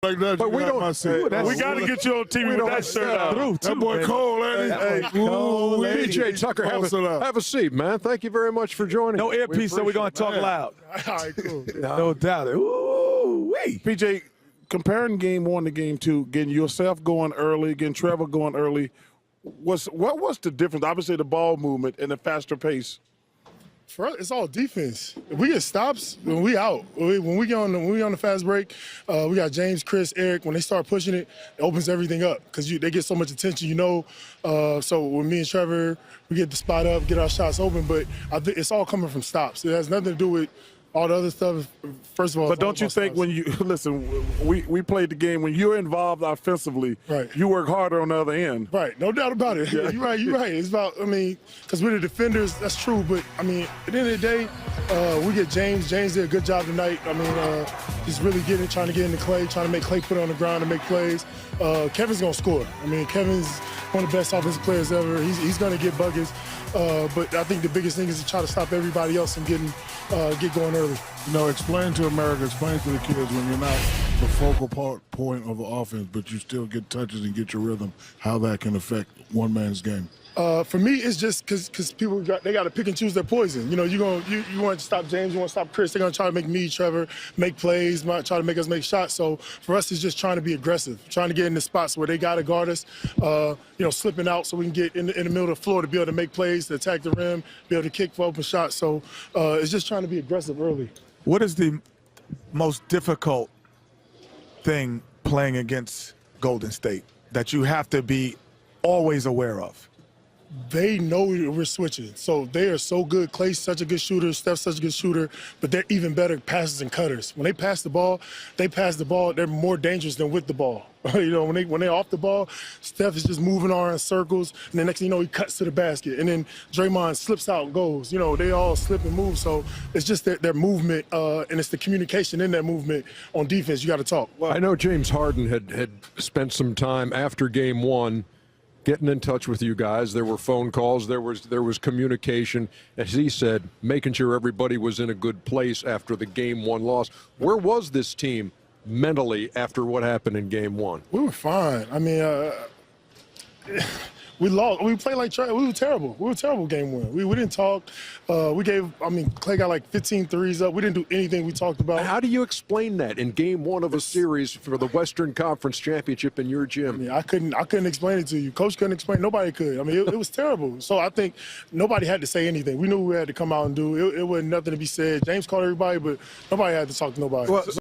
Like that, But we don't. we got to get you on TV with that shirt on. That boy Cole, ain't he? PJ Tucker, have a seat, man. Thank you very much for joining. No earpiece, so we're going to talk loud. All right, cool. No doubt. Ooh-wee. PJ, comparing game 1 to game 2, getting yourself going early, getting Trevor going early, what was the difference? Obviously, the ball movement and the faster pace. For us, it's all defense. If we get stops, then we out. When we on the fast break, we got James, Chris, Eric. When they start pushing it, it opens everything up because they get so much attention, So when me and Trevor, we get the spot up, get our shots open, but I think it's all coming from stops. It has nothing to do with all the other stuff. First of all, but don't you think when you listen, we played the game when you're involved offensively, right? You work harder on the other end, right? No doubt about it. Yeah. You're right. It's about because we're the defenders. That's true. But at the end of the day, we get James. James did a good job tonight. He's really trying to get into Clay, trying to make Clay put it on the ground and make plays. Kevin's gonna score. Kevin's one of the best offensive players ever. He's gonna get buckets. But I think the biggest thing is to try to stop everybody else from get going early. Explain to America, explain to the kids when you're not the focal point of the offense, but you still get touches and get your rhythm, how that can affect one man's game. For me, it's just because people got to pick and choose their poison. You want to stop James, you want to stop Chris. They're gonna try to make me, Trevor, make plays, try to make us make shots. So for us, it's just trying to be aggressive, trying to get in the spots where they got to guard us. Slipping out so we can get in the middle of the floor to be able to make plays, to attack the rim, be able to kick for open shots. So it's just trying to be aggressive early. What is the most difficult thing playing against Golden State that you have to be always aware of? They know we're switching, so they are so good. Clay's such a good shooter, Steph's such a good shooter, but they're even better passers and cutters. When they pass the ball, they're more dangerous than with the ball. When they're off the ball, Steph is just moving on in circles, and the next thing you know, he cuts to the basket, and then Draymond slips out and goes. They all slip and move, so it's just their movement, and it's the communication in that movement on defense. You got to talk. Well, I know James Harden had spent some time after game 1 getting in touch with you guys. There were phone calls, there was communication, as he said, making sure everybody was in a good place after the game 1 loss. Where was this team mentally after what happened in game 1? We were fine. We lost. We played like trash. We were terrible. We were terrible game 1. We didn't talk. Clay got like 15 threes up. We didn't do anything we talked about. How do you explain that in game 1 of a series for the Western Conference Championship in your gym? I couldn't explain it to you. Coach couldn't explain it. Nobody could. It was terrible. So I think nobody had to say anything. We knew we had to come out and do it. It wasn't nothing to be said. James called everybody, but nobody had to talk to nobody. Well,